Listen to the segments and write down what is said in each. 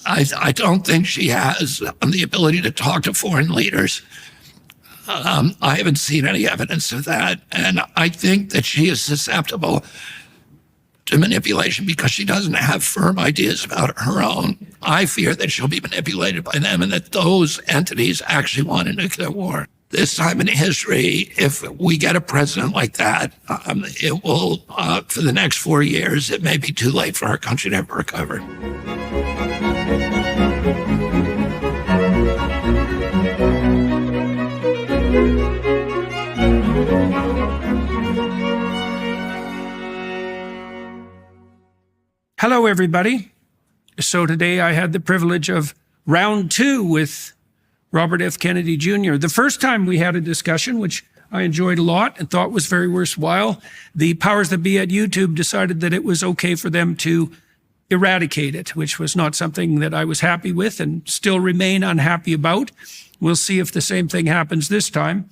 I don't think she has the ability to talk to foreign leaders. I haven't seen any evidence of that. And I think that she is susceptible to manipulation because she doesn't have firm ideas about her own. I fear that she'll be manipulated by them and that those entities actually want a nuclear war. This time in history, if we get a president like that, it will, for the next 4 years, it may be too late for our country to ever recover. Hello, everybody. So today I had the privilege of round 2 with Robert F. Kennedy Jr. The first time we had a discussion, which I enjoyed a lot and thought was very worthwhile, the powers that be at YouTube decided that it was okay for them to eradicate it, which was not something that I was happy with and still remain unhappy about. We'll see if the same thing happens this time.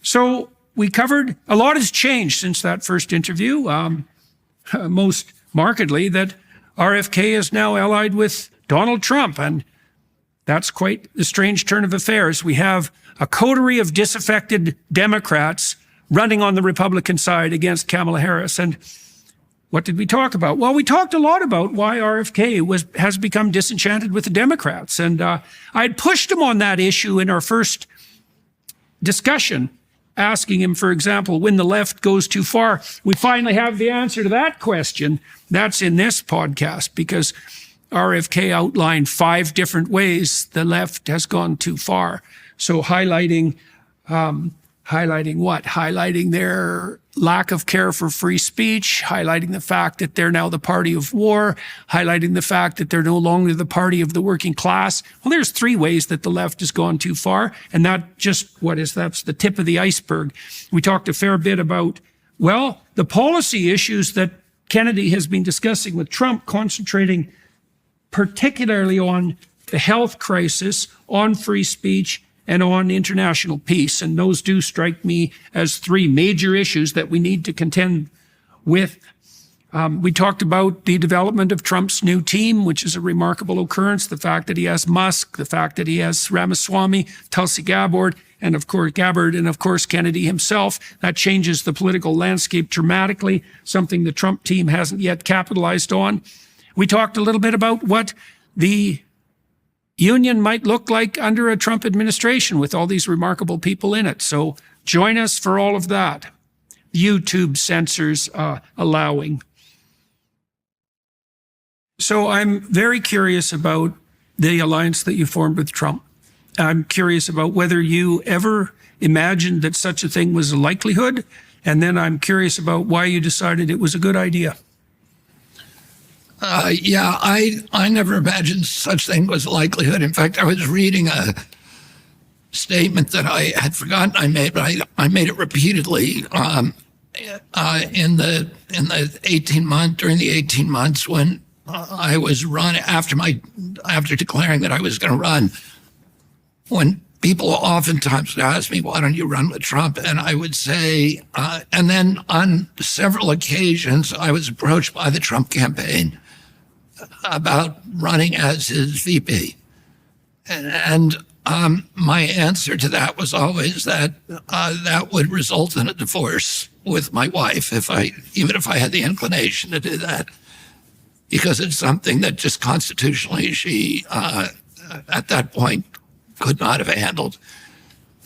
So we covered, a lot has changed since that first interview, most markedly that RFK is now allied with Donald Trump, and that's quite a strange turn of affairs. We have a coterie of disaffected Democrats running on the Republican side against Kamala Harris. And what did we talk about? Well, we talked a lot about why RFK has become disenchanted with the Democrats. And I had pushed him on that issue in our first discussion, asking him, for example, when the left goes too far. We finally have the answer to that question. That's in this podcast, because RFK outlined 5 different ways the left has gone too far. So highlighting what? Highlighting their lack of care for free speech, highlighting the fact that they're now the party of war, highlighting the fact that they're no longer the party of the working class. Well, there's 3 ways that the left has gone too far, and that's the tip of the iceberg. We talked a fair bit about, well, the policy issues that Kennedy has been discussing with Trump, concentrating particularly on the health crisis, on free speech, and on international peace. And those do strike me as 3 major issues that we need to contend with. We talked about the development of Trump's new team, which is a remarkable occurrence. The fact that he has Musk, the fact that he has Ramaswamy, Tulsi Gabbard, and of course Kennedy himself. That changes the political landscape dramatically, something the Trump team hasn't yet capitalized on. We talked a little bit about what the union might look like under a Trump administration with all these remarkable people in it. So join us for all of that. YouTube censors allowing. So I'm very curious about the alliance that you formed with Trump. I'm curious about whether you ever imagined that such a thing was a likelihood. And then I'm curious about why you decided it was a good idea. I never imagined such thing was a likelihood. In fact, I was reading a statement that I had forgotten I made, but I made it repeatedly during the 18 months when I was running after declaring that I was going to run. When people oftentimes would ask me, "Why don't you run with Trump?" and I would say, and then on several occasions I was approached by the Trump campaign about running as his VP. And my answer to that was always that that would result in a divorce with my wife even if I had the inclination to do that, because it's something that just constitutionally she, at that point, could not have handled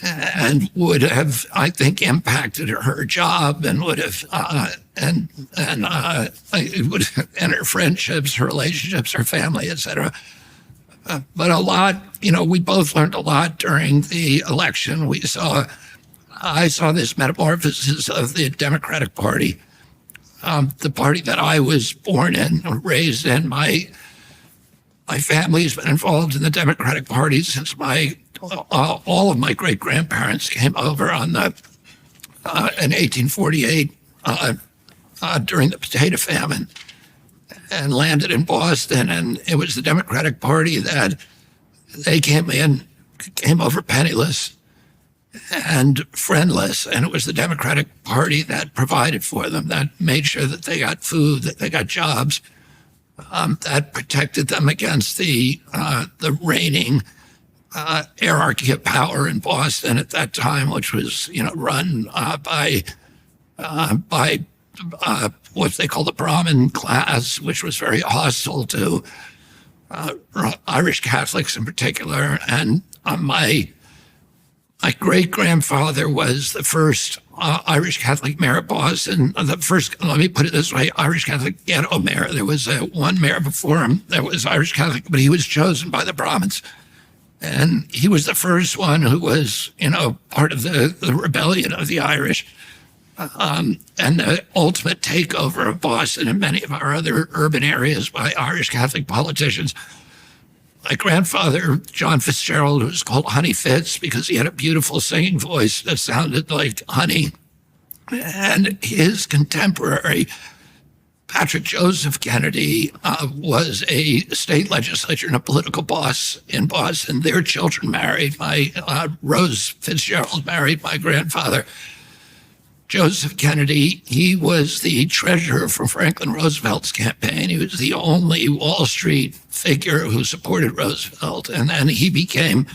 and would have, I think, impacted her job and would have, it would and her friendships, her relationships, her family, etc. But a lot, we both learned a lot during the election. I saw this metamorphosis of the Democratic Party, the party that I was born in, raised in. My family has been involved in the Democratic Party since all of my great-grandparents came over in 1848 during the potato famine and landed in Boston. And it was the Democratic Party that they came over penniless and friendless. And it was the Democratic Party that provided for them, that made sure that they got food, that they got jobs. that protected them against the reigning hierarchy of power in Boston at that time, which was, run by what they call the Brahmin class, which was very hostile to Irish Catholics in particular. And my great-grandfather was the first Irish Catholic mayor of Boston. The first, let me put it this way, Irish Catholic ghetto mayor. There was one mayor before him that was Irish Catholic, but he was chosen by the Brahmins. And he was the first one who was, part of the rebellion of the Irish. And the ultimate takeover of Boston and many of our other urban areas by Irish Catholic politicians. My grandfather, John Fitzgerald, was called Honey Fitz because he had a beautiful singing voice that sounded like honey. And his contemporary, Patrick Joseph Kennedy, was a state legislature and a political boss in Boston. Their children married. Rose Fitzgerald married my grandfather. Joseph Kennedy, he was the treasurer for Franklin Roosevelt's campaign. He was the only Wall Street figure who supported Roosevelt. And then he became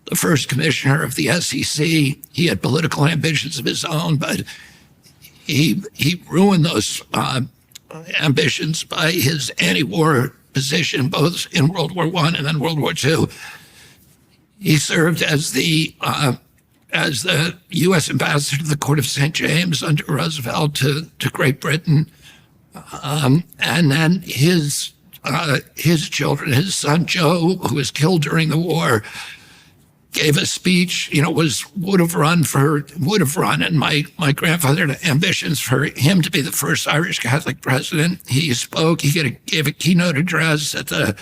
the first commissioner of the SEC. He had political ambitions of his own, but he ruined those ambitions by his anti-war position, both in World War I and then World War II. He served as the U.S. ambassador to the Court of St. James under Roosevelt to Great Britain. And then his children, his son Joe, who was killed during the war, gave a speech, would have run, and my grandfather had ambitions for him to be the first Irish Catholic president. He spoke, gave a keynote address at the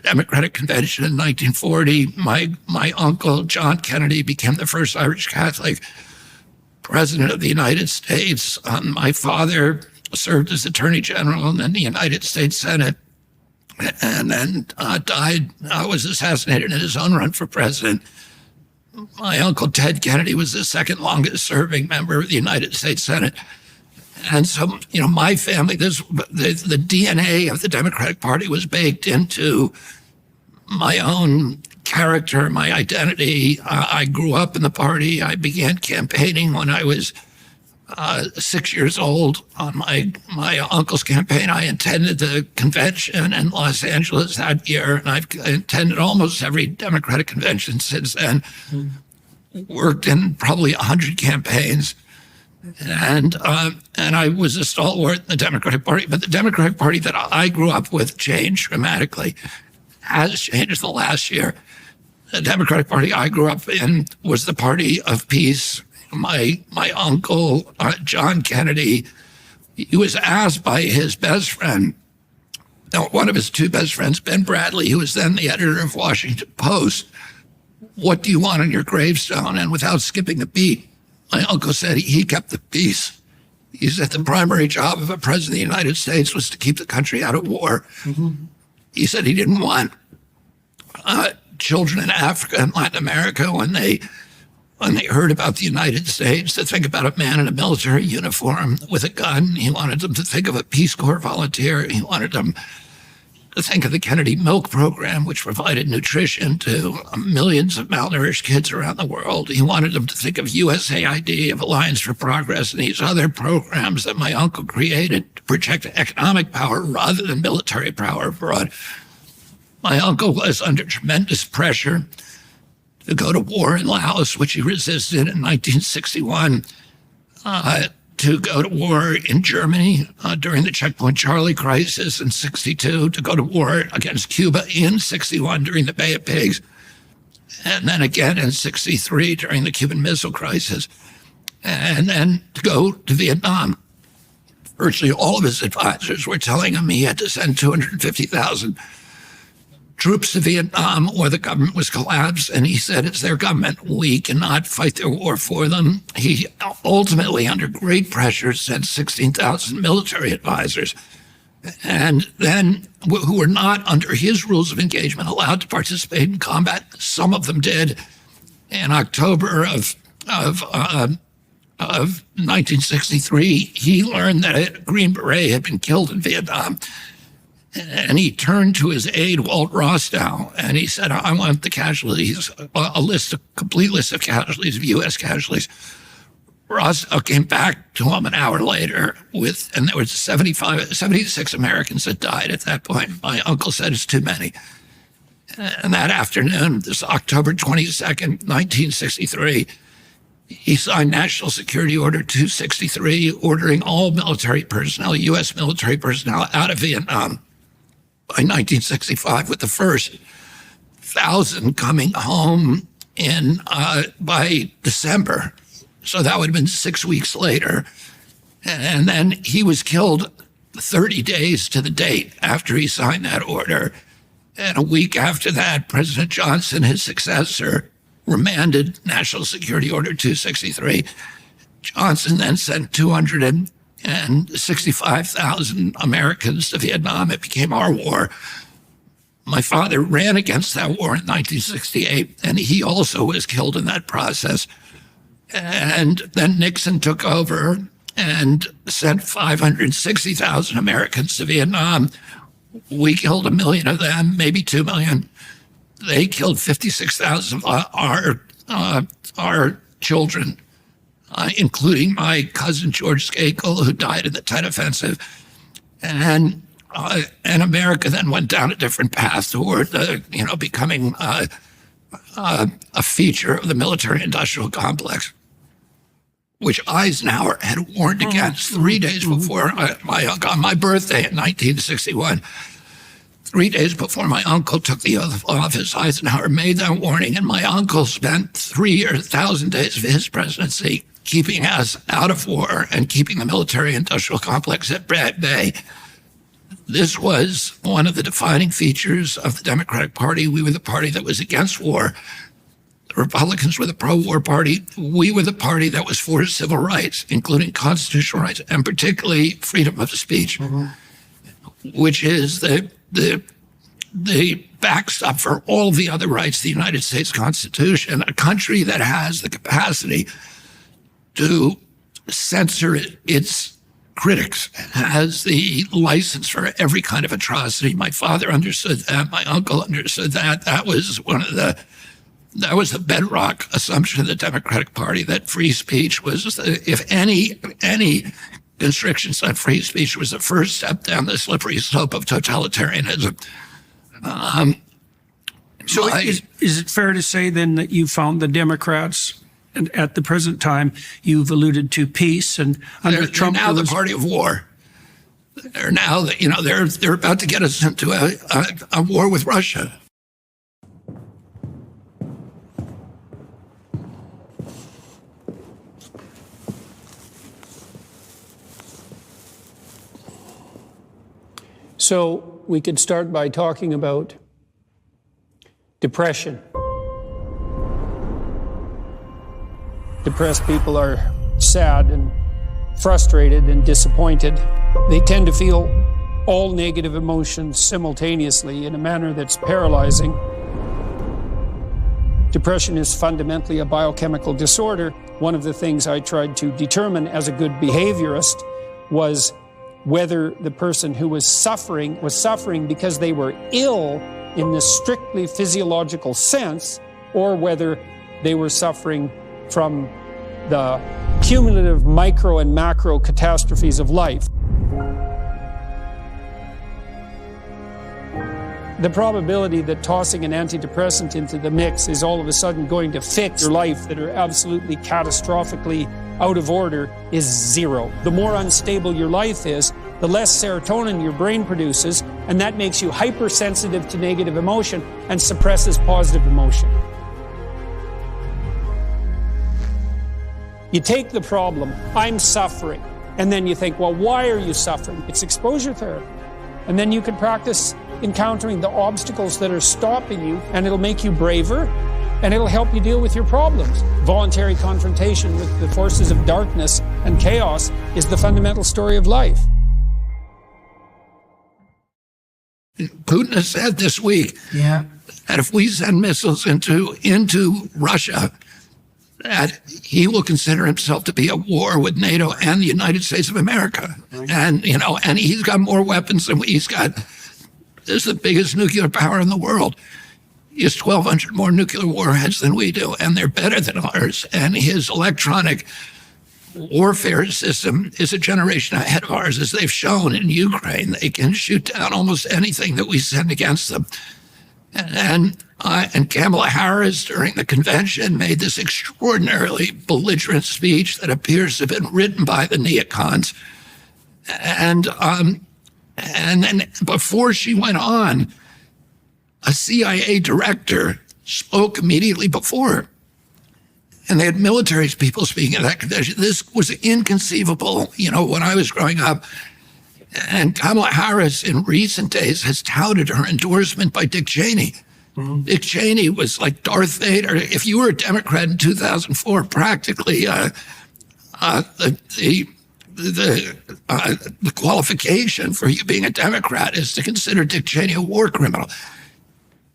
Democratic Convention in 1940. My uncle, John Kennedy, became the first Irish Catholic president of the United States. My father served as Attorney General in the United States Senate and then died, was assassinated in his own run for president. My uncle, Ted Kennedy, was the second longest serving member of the United States Senate. And so, my family, the DNA of the Democratic Party was baked into my own character, my identity. I grew up in the party. I began campaigning when I was 6 years old on my uncle's campaign. I attended the convention in Los Angeles that year, and I've attended almost every Democratic convention since then. Worked in probably 100 campaigns. And I was a stalwart in the Democratic Party, but the Democratic Party that I grew up with changed dramatically, has changed the last year. The Democratic Party I grew up in was the party of peace. My uncle, John Kennedy, he was asked by his best friend, one of his two best friends, Ben Bradley, who was then the editor of Washington Post, what do you want on your gravestone? And without skipping a beat, my uncle said he kept the peace. He said the primary job of a president of the United States was to keep the country out of war. Mm-hmm. He said he didn't want children in Africa and Latin America, when they heard about the United States, to think about a man in a military uniform with a gun. He wanted them to think of a Peace Corps volunteer. He wanted them to think of the Kennedy Milk Program, which provided nutrition to millions of malnourished kids around the world. He wanted them to think of USAID, of Alliance for Progress, and these other programs that my uncle created to project economic power rather than military power abroad. My uncle was under tremendous pressure to go to war in Laos, which he resisted in 1961, to go to war in Germany during the Checkpoint Charlie crisis in 62, to go to war against Cuba in 61 during the Bay of Pigs, and then again in 63 during the Cuban Missile Crisis, and then to go to Vietnam. Virtually all of his advisors were telling him he had to send 250,000 troops to Vietnam or the government was collapsed, and he said, it's their government. We cannot fight their war for them. He ultimately, under great pressure, sent 16,000 military advisors, and then who were not, under his rules of engagement, allowed to participate in combat. Some of them did. In October of 1963, he learned that a Green Beret had been killed in Vietnam. And he turned to his aide, Walt Rostow, and he said, I want the casualties, a complete list of casualties, of U.S. casualties. Rostow came back to him an hour later and there was 76 Americans that died at that point. My uncle said it's too many. And that afternoon, this October 22nd, 1963, he signed National Security Order 263, ordering all military personnel, U.S. military personnel, out of Vietnam by 1965, with the first 1,000 coming home by December. So that would have been 6 weeks later. And then he was killed 30 days to the date after he signed that order. And a week after that, President Johnson, his successor, remanded National Security Order 263. Johnson then sent 265,000 Americans to Vietnam. It became our war. My father ran against that war in 1968, and he also was killed in that process. And then Nixon took over and sent 560,000 Americans to Vietnam. We killed 1 million of them, maybe 2 million. They killed 56,000 of our children, including my cousin George Skakel, who died in the Tet Offensive. And America then went down a different path toward, becoming a feature of the military-industrial complex, which Eisenhower had warned against 3 days before on my birthday in 1961. 3 days before my uncle took the oath of office, Eisenhower made that warning, and my uncle spent 3,000 days of his presidency keeping us out of war and keeping the military-industrial complex at bay. This was one of the defining features of the Democratic Party. We were the party that was against war. The Republicans were the pro-war party. We were the party that was for civil rights, including constitutional rights, and particularly freedom of speech, which is the backstop for all the other rights of the United States Constitution. A country that has the capacity to censor its critics has the license for every kind of atrocity. My father understood that. My uncle understood that. That was a bedrock assumption of the Democratic Party, that free speech was, if any constrictions on free speech, was the first step down the slippery slope of totalitarianism. Is it fair to say then that you found the Democrats, and at the present time, you've alluded to peace, and under Trump, they're now the party of war. They're now, they're about to get us into a war with Russia. So we could start by talking about depression. Depressed people are sad and frustrated and disappointed. They tend to feel all negative emotions simultaneously in a manner that's paralyzing. Depression is fundamentally a biochemical disorder. One of the things I tried to determine as a good behaviorist was whether the person who was suffering because they were ill in the strictly physiological sense, or whether they were suffering from the cumulative micro and macro catastrophes of life. The probability that tossing an antidepressant into the mix is all of a sudden going to fix your life that are absolutely catastrophically out of order is zero. The more unstable your life is, the less serotonin your brain produces, and that makes you hypersensitive to negative emotion and suppresses positive emotion. You take the problem, I'm suffering, and then you think, well, why are you suffering? It's exposure therapy. And then you can practice encountering the obstacles that are stopping you, and it'll make you braver, and it'll help you deal with your problems. Voluntary confrontation with the forces of darkness and chaos is the fundamental story of life. Putin has said this week that if we send missiles into Russia, that he will consider himself to be at war with NATO and the United States of America. And, and he's got more weapons than he's got is the biggest nuclear power in the world. He has 1,200 more nuclear warheads than we do, and they're better than ours. And his electronic warfare system is a generation ahead of ours, as they've shown in Ukraine. They can shoot down almost anything that we send against them. And Kamala Harris, during the convention, made this extraordinarily belligerent speech that appears to have been written by the neocons. And then before she went on, a CIA director spoke immediately before her. And they had military people speaking at that convention. This was inconceivable, when I was growing up. And Kamala Harris in recent days has touted her endorsement by Dick Cheney. Mm-hmm. Dick Cheney was like Darth Vader. If you were a Democrat in 2004, practically the qualification for you being a Democrat is to consider Dick Cheney a war criminal.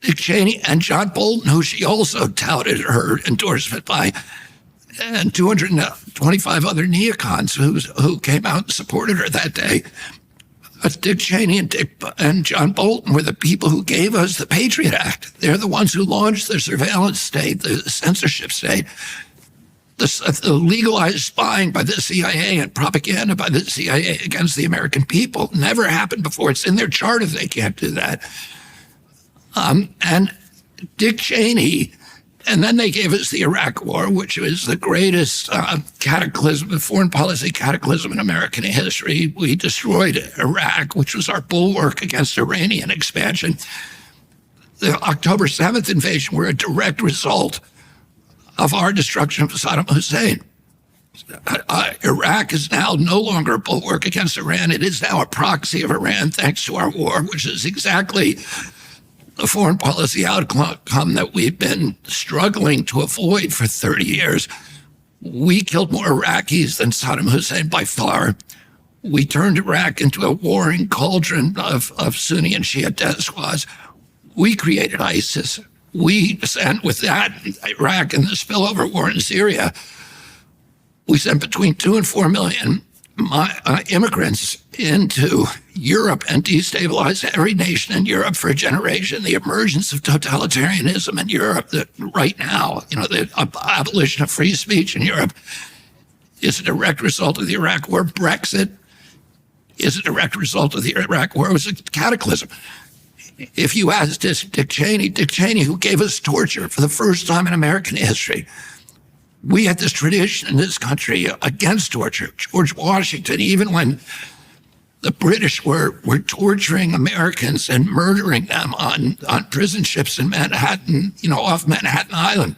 Dick Cheney and John Bolton, who she also touted her endorsement by, and 225 other neocons who came out and supported her that day. Dick Cheney and John Bolton were the people who gave us the Patriot Act. They're the ones who launched the surveillance state, the censorship state, the legalized spying by the CIA and propaganda by the CIA against the American people. Never happened before. It's in their charter. They can't do that. And Dick Cheney, and then they gave us the Iraq War, which was the greatest cataclysm, foreign policy cataclysm in American history. We destroyed Iraq, which was our bulwark against Iranian expansion. The October 7th invasion were a direct result of our destruction of Saddam Hussein. Iraq is now no longer a bulwark against Iran. It is now a proxy of Iran, thanks to our war, which is exactly the foreign policy outcome that we've been struggling to avoid for 30 years. We killed more Iraqis than Saddam Hussein by far. We turned Iraq into a warring cauldron of Sunni and Shia death squads. We created ISIS. We sent, with that, Iraq and the spillover war in Syria, we sent between 2 and 4 million immigrants into Europe and destabilized every nation in Europe for a generation. The emergence of totalitarianism in Europe that right now, the abolition of free speech in Europe is a direct result of the Iraq War. Brexit is a direct result of the Iraq War. It was a cataclysm. If you ask Dick Cheney, who gave us torture for the first time in American history, we had this tradition in this country against torture. George Washington, even when the British were torturing Americans and murdering them on prison ships in Manhattan, off Manhattan Island,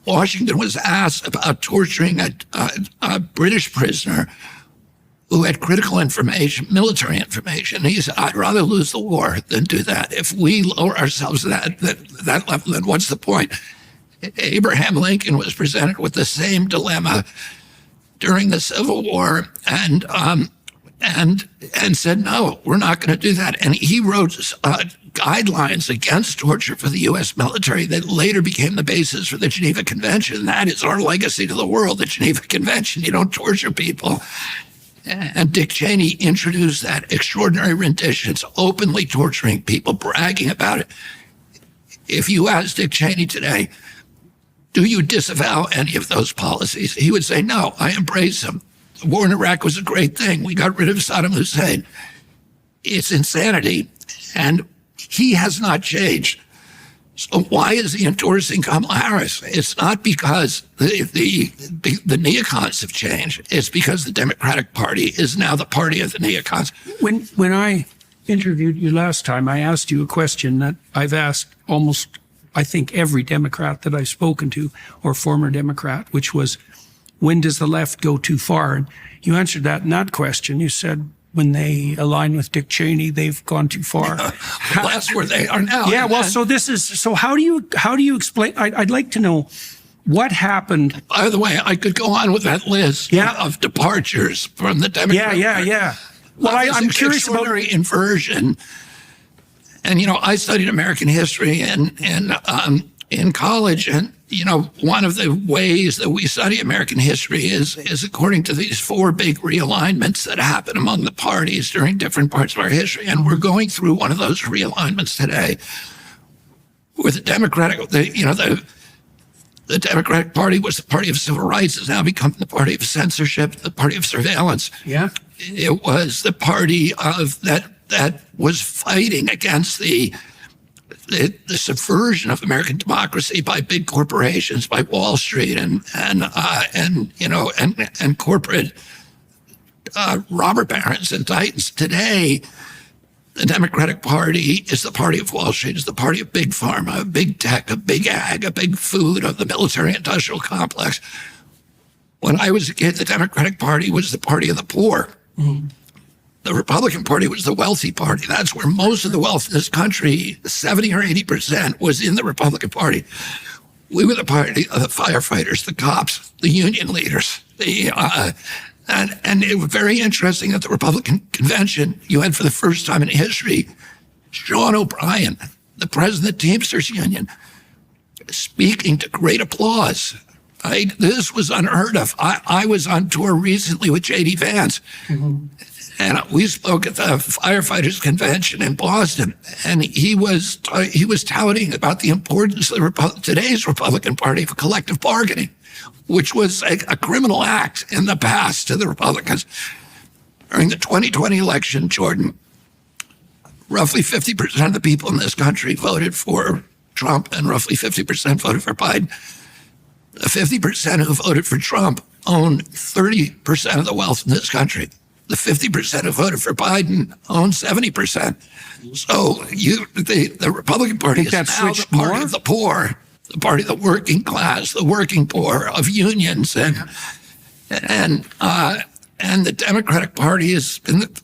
Washington was asked about torturing a British prisoner who had critical information, military information. He said, I'd rather lose the war than do that. If we lower ourselves to that level, then what's the point? Abraham Lincoln was presented with the same dilemma during the Civil War and said, no, we're not going to do that. And he wrote guidelines against torture for the U.S. military that later became the basis for the Geneva Convention. That is our legacy to the world, the Geneva Convention. You don't torture people. And Dick Cheney introduced that extraordinary renditions, openly torturing people, bragging about it. If you ask Dick Cheney today, do you disavow any of those policies? He would say, no, I embrace them. The war in Iraq was a great thing. We got rid of Saddam Hussein. It's insanity. And he has not changed. So why is he endorsing Kamala Harris? It's not because the neocons have changed. It's because the Democratic Party is now the party of the neocons. When I interviewed you last time, I asked you a question that I've asked almost, I think, every Democrat that I've spoken to, or former Democrat, which was, when does the left go too far? And you answered that in that question. You said, when they align with Dick Cheney, they've gone too far. Well, that's where they are now. Yeah, well, so how do you explain? I'd like to know what happened. By the way, I could go on with that list of departures from the Democrat. Yeah. Well, I'm curious about inversion. And I studied American history, and in college. And, one of the ways that we study American history is according to these four big realignments that happen among the parties during different parts of our history. And we're going through one of those realignments today, where the Democratic Party was the party of civil rights, has now become the party of censorship, the party of surveillance. Yeah. It was the party of that was fighting against the subversion of American democracy by big corporations, by Wall Street and corporate robber barons and titans. Today, the Democratic Party is the party of Wall Street, is the party of big pharma, big tech, a big ag, a big food, of the military-industrial complex. When I was a kid, the Democratic Party was the party of the poor. Mm-hmm. The Republican Party was the wealthy party. That's where most of the wealth in this country, 70 or 80%, was in the Republican Party. We were the party of the firefighters, the cops, the union leaders. And it was very interesting at the Republican convention, you had for the first time in history, Sean O'Brien, the president of the Teamsters Union, speaking to great applause. This was unheard of. I was on tour recently with J.D. Vance, mm-hmm. and we spoke at the firefighters convention in Boston, and he was touting about the importance of today's Republican Party for collective bargaining, which was a criminal act in the past to the Republicans. During the 2020 election, Jordan, roughly 50% of the people in this country voted for Trump, and roughly 50% voted for Biden. The 50% who voted for Trump own 30% of the wealth in this country. The 50% who voted for Biden own 70%. So the Republican Party is now the party of the poor, the party of the working class, the working poor, of unions, and the Democratic Party has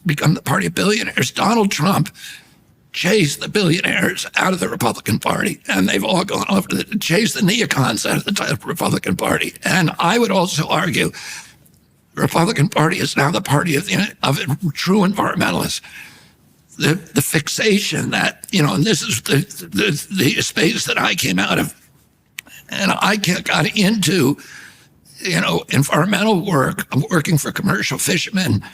become the party of billionaires. Donald Trump chased the billionaires out of the Republican Party, and they've all gone over to chase the neocons out of the Republican Party. And I would also argue the Republican Party is now the party of true environmentalists. The fixation that, and this is the space that I came out of, and I got into, environmental work. I'm working for commercial fishermen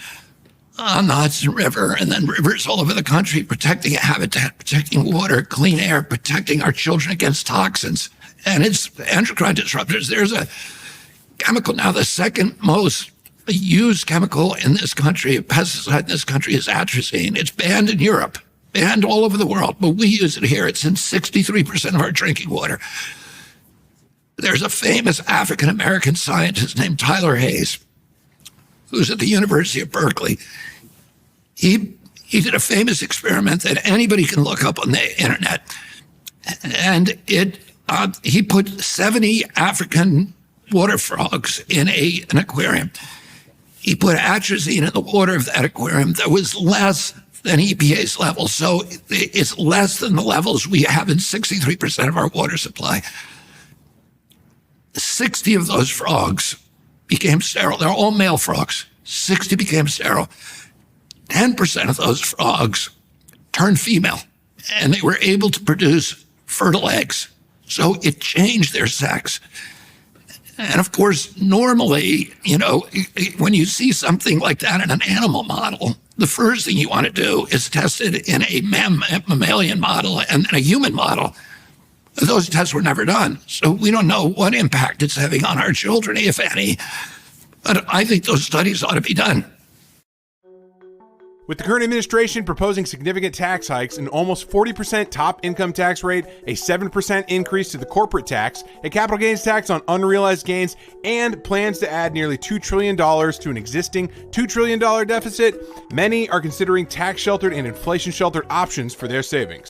on the Hudson River, and then rivers all over the country, protecting habitat, protecting water, clean air, protecting our children against toxins. And it's endocrine disruptors. There's a chemical now, the second most used chemical in this country, a pesticide in this country, is atrazine. It's banned in Europe, banned all over the world, but we use it here. It's in 63% of our drinking water. There's a famous African-American scientist named Tyler Hayes, who's at the University of Berkeley. He did a famous experiment that anybody can look up on the internet. And he put 70 African water frogs in an aquarium. He put atrazine in the water of that aquarium that was less than EPA's level. So it's less than the levels we have in 63% of our water supply. 60 of those frogs became sterile. They're all male frogs. 60 became sterile. 10% of those frogs turned female, and they were able to produce fertile eggs. So it changed their sex. And of course, normally, when you see something like that in an animal model, the first thing you want to do is test it in a mammalian model and then a human model. Those tests were never done. So we don't know what impact it's having on our children, if any. But I think those studies ought to be done. With the current administration proposing significant tax hikes, an almost 40% top income tax rate, a 7% increase to the corporate tax, a capital gains tax on unrealized gains, and plans to add nearly $2 trillion to an existing $2 trillion deficit, many are considering tax-sheltered and inflation-sheltered options for their savings.